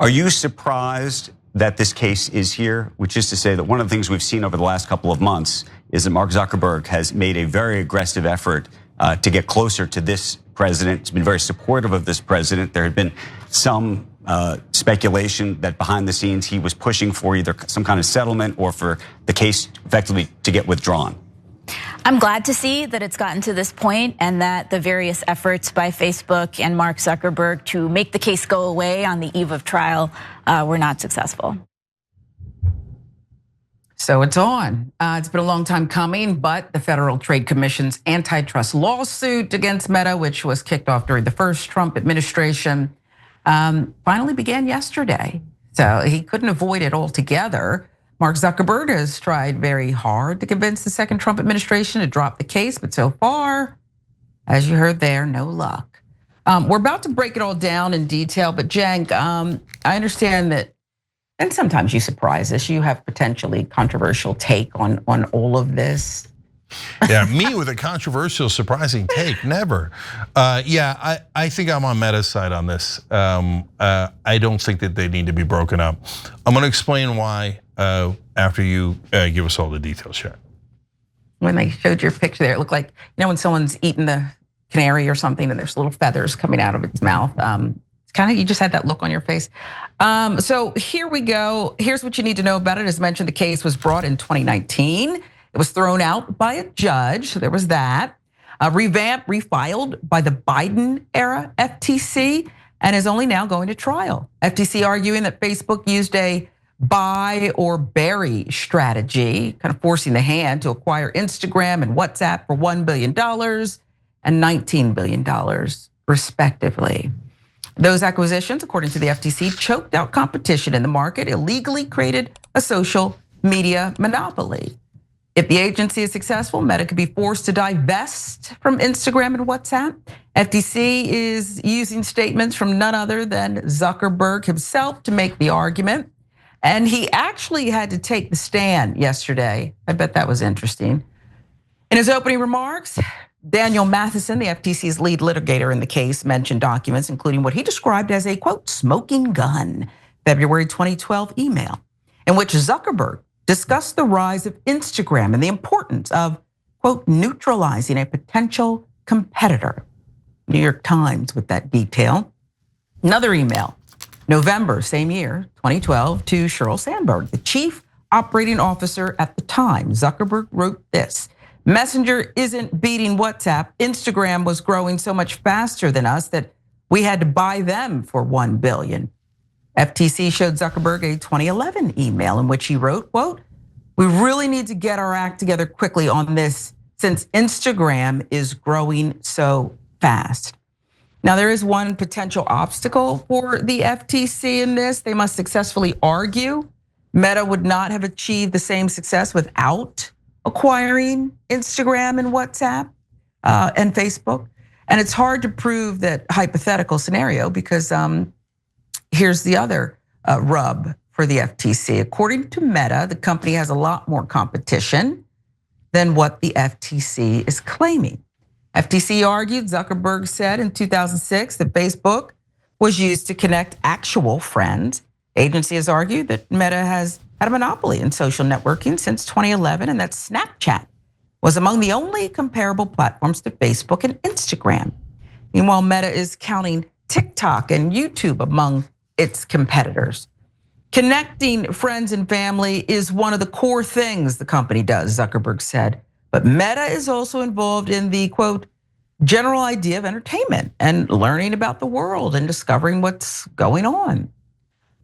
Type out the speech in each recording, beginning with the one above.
Are you surprised that this case is here? Which is to say that one of the things we've seen over the last couple of months is that Mark Zuckerberg has made a very aggressive effort to get closer to this president. He's been very supportive of this president. There had been some speculation that behind the scenes he was pushing for either some kind of settlement or for the case effectively to get withdrawn. I'm glad to see that it's gotten to this point and that the various efforts by Facebook and Mark Zuckerberg to make the case go away on the eve of trial were not successful. So it's on. It's been a long time coming, but the Federal Trade Commission's antitrust lawsuit against Meta, which was kicked off during the first Trump administration, finally began yesterday. So he couldn't avoid it altogether. Mark Zuckerberg has tried very hard to convince the second Trump administration to drop the case, but so far, as you heard there, no luck. We're about to break it all down in detail, but Cenk, I understand that, and sometimes you surprise us, you have potentially controversial take on all of this. Yeah, me with a controversial, surprising take, never. Yeah, I think I'm on Meta's side on this. I don't think that they need to be broken up. I'm gonna explain why after you give us all the details, Sharon. When they showed your picture there, it looked like, when someone's eaten the canary or something and there's little feathers coming out of its mouth. It's kind of, you just had that look on your face. So here we go. Here's what you need to know about it. As mentioned, the case was brought in 2019. It was thrown out by a judge, so there was that. Revamped, refiled by the Biden era FTC, and is only now going to trial. FTC arguing that Facebook used a buy or bury strategy, kind of forcing the hand to acquire Instagram and WhatsApp for $1 billion and $19 billion, respectively. Those acquisitions, according to the FTC, choked out competition in the market, illegally created a social media monopoly. If the agency is successful, Meta could be forced to divest from Instagram and WhatsApp. FTC is using statements from none other than Zuckerberg himself to make the argument. And he actually had to take the stand yesterday. I bet that was interesting. In his opening remarks, Daniel Matheson, the FTC's lead litigator in the case, mentioned documents, including what he described as a, quote, smoking gun, February 2012 email, in which Zuckerberg discussed the rise of Instagram and the importance of, quote, neutralizing a potential competitor. New York Times with that detail. Another email, November, same year, 2012, to Sheryl Sandberg, the chief operating officer at the time. Zuckerberg wrote this: Messenger isn't beating WhatsApp. Instagram was growing so much faster than us that we had to buy them for $1 billion. FTC showed Zuckerberg a 2011 email in which he wrote, quote, we really need to get our act together quickly on this since Instagram is growing so fast. Now, there is one potential obstacle for the FTC in this. They must successfully argue Meta would not have achieved the same success without acquiring Instagram and WhatsApp and Facebook. And it's hard to prove that hypothetical scenario because here's the other rub for the FTC. According to Meta, the company has a lot more competition than what the FTC is claiming. FTC argued, Zuckerberg said in 2006 that Facebook was used to connect actual friends. Agency has argued that Meta has had a monopoly in social networking since 2011 and that Snapchat was among the only comparable platforms to Facebook and Instagram. Meanwhile, Meta is counting TikTok and YouTube among its competitors. Connecting friends and family is one of the core things the company does, Zuckerberg said. But Meta is also involved in the, quote, general idea of entertainment and learning about the world and discovering what's going on.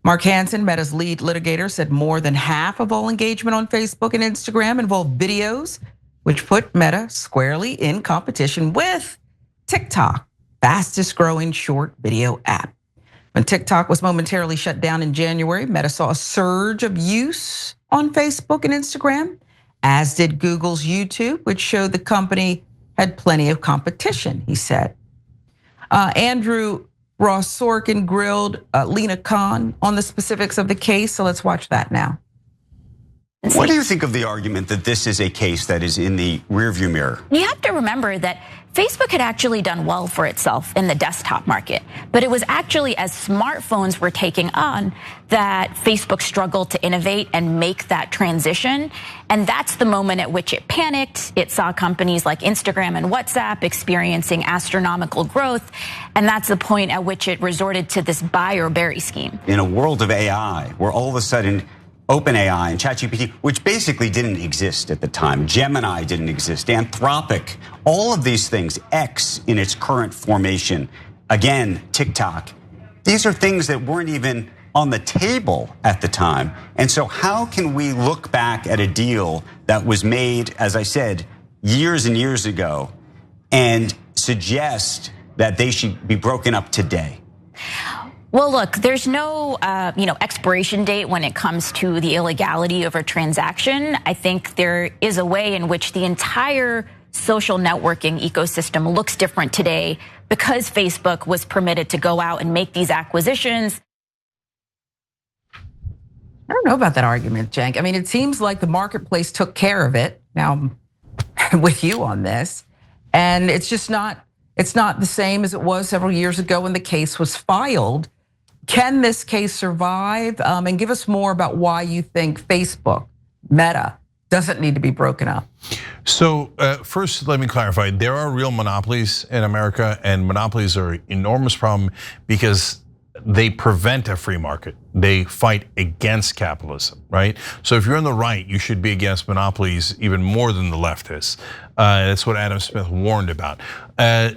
Mark Hansen, Meta's lead litigator, said more than half of all engagement on Facebook and Instagram involved videos, which put Meta squarely in competition with TikTok, fastest growing short video app. When TikTok was momentarily shut down in January, Meta saw a surge of use on Facebook and Instagram, as did Google's YouTube, which showed the company had plenty of competition, he said. Andrew Ross Sorkin grilled Lina Khan on the specifics of the case, so let's watch that now. What do you think of the argument that this is a case that is in the rearview mirror? You have to remember that Facebook had actually done well for itself in the desktop market, but it was actually as smartphones were taking on that Facebook struggled to innovate and make that transition. And that's the moment at which it panicked. It saw companies like Instagram and WhatsApp experiencing astronomical growth. And that's the point at which it resorted to this buy or bury scheme. In a world of AI, where all of a sudden OpenAI and ChatGPT, which basically didn't exist at the time, Gemini didn't exist, Anthropic, all of these things, X in its current formation, again, TikTok, these are things that weren't even on the table at the time. And so how can we look back at a deal that was made, as I said, years and years ago, and suggest that they should be broken up today? Well, look, there's no expiration date when it comes to the illegality of a transaction. I think there is a way in which the entire social networking ecosystem looks different today because Facebook was permitted to go out and make these acquisitions. I don't know about that argument, Cenk. I mean, it seems like the marketplace took care of it. Now, I'm with you on this, and it's just not. It's not the same as it was several years ago when the case was filed. Can this case survive? And give us more about why you think Facebook, Meta, doesn't need to be broken up. So first, let me clarify. There are real monopolies in America, and monopolies are an enormous problem because they prevent a free market. They fight against capitalism, right? So if you're on the right, you should be against monopolies even more than the left is. That's what Adam Smith warned about.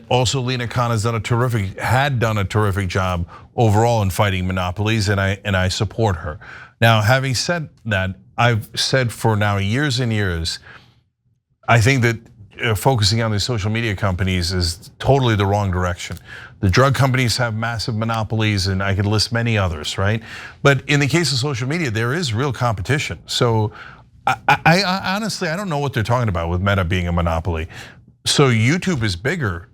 Also, Lina Khan had done a terrific job overall in fighting monopolies, and I support her. Now, having said that, I've said for now years and years, I think that focusing on these social media companies is totally the wrong direction. The drug companies have massive monopolies, and I could list many others, right? But in the case of social media, there is real competition. So I honestly, I don't know what they're talking about with Meta being a monopoly. So YouTube is bigger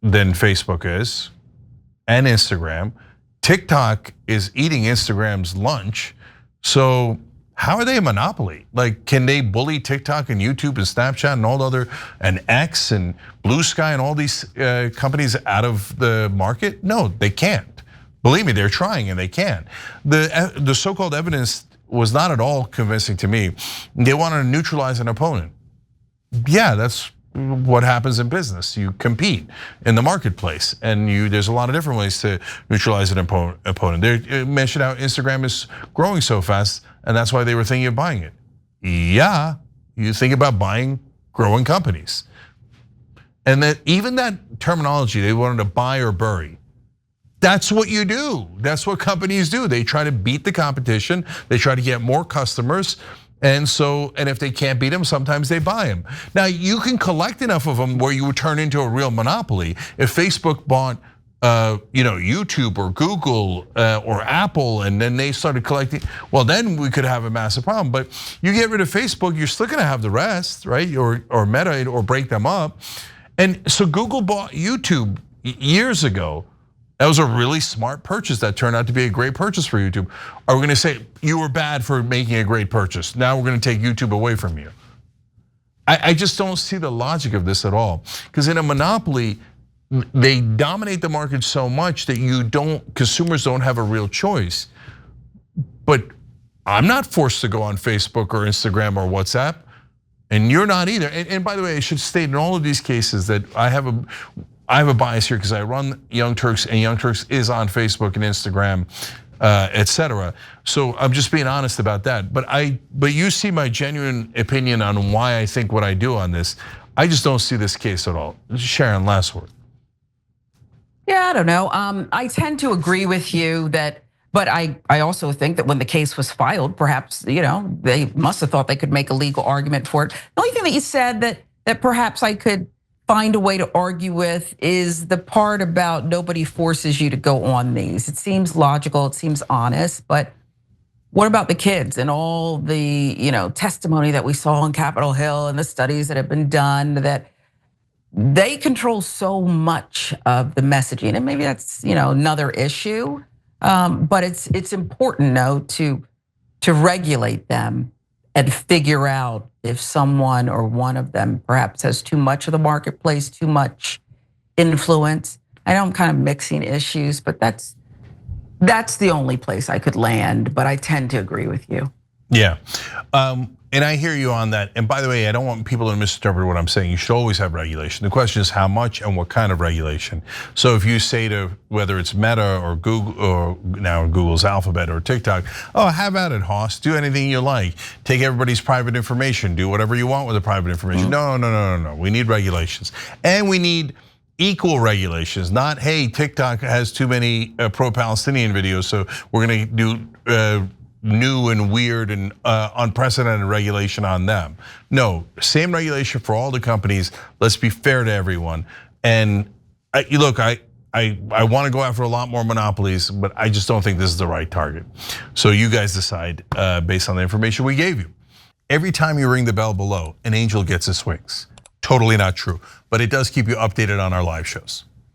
than Facebook is, and Instagram. TikTok is eating Instagram's lunch. So how are they a monopoly? Like, can they bully TikTok and YouTube and Snapchat and all the other, and X and Blue Sky and all these companies out of the market? No, they can't. Believe me, they're trying and they can't. The so-called evidence was not at all convincing to me. They wanted to neutralize an opponent. Yeah, that's what happens in business. You compete in the marketplace, and there's a lot of different ways to neutralize an opponent. They mentioned how Instagram is growing so fast, and that's why they were thinking of buying it. Yeah, you think about buying growing companies. And that even that terminology, they wanted to buy or bury. That's what you do. That's what companies do. They try to beat the competition. They try to get more customers. And if they can't beat them, sometimes they buy them. Now, you can collect enough of them where you would turn into a real monopoly. If Facebook bought YouTube or Google or Apple, and then they started collecting, well, then we could have a massive problem. But you get rid of Facebook, you're still gonna have the rest, right? Or Meta, or break them up. And so Google bought YouTube years ago. That was a really smart purchase that turned out to be a great purchase for YouTube. Are we gonna say you were bad for making a great purchase? Now we're gonna take YouTube away from you. I just don't see the logic of this at all. Because in a monopoly, they dominate the market so much that consumers don't have a real choice. But I'm not forced to go on Facebook or Instagram or WhatsApp, and you're not either. And by the way, I should state in all of these cases that I have a bias here because I run Young Turks, and Young Turks is on Facebook and Instagram, etc. So I'm just being honest about that. But you see my genuine opinion on why I think what I do on this. I just don't see this case at all. Sharon, last word. Yeah, I don't know. I tend to agree with you but I also think that when the case was filed, perhaps they must have thought they could make a legal argument for it. The only thing that you said that perhaps I could find a way to argue with is the part about nobody forces you to go on these. It seems logical, it seems honest, but what about the kids and all the testimony that we saw on Capitol Hill and the studies that have been done that they control so much of the messaging, and maybe that's another issue, but it's important though to regulate them. and figure out if someone or one of them perhaps has too much of the marketplace, too much influence. I know I'm kind of mixing issues, but that's the only place I could land, but I tend to agree with you. Yeah, and I hear you on that. And by the way, I don't want people to misinterpret what I'm saying. You should always have regulation. The question is how much and what kind of regulation. So if you say to whether it's Meta or Google or now Google's Alphabet or TikTok, oh, have at it, Hoss. Do anything you like. Take everybody's private information. Do whatever you want with the private information. No. We need regulations, and we need equal regulations. Not, hey, TikTok has too many pro-Palestinian videos, so we're gonna do new and weird and unprecedented regulation on them. No, same regulation for all the companies. Let's be fair to everyone. And look, I want to go after a lot more monopolies, but I just don't think this is the right target. So you guys decide based on the information we gave you. Every time you ring the bell below, an angel gets his wings. Totally not true, but it does keep you updated on our live shows.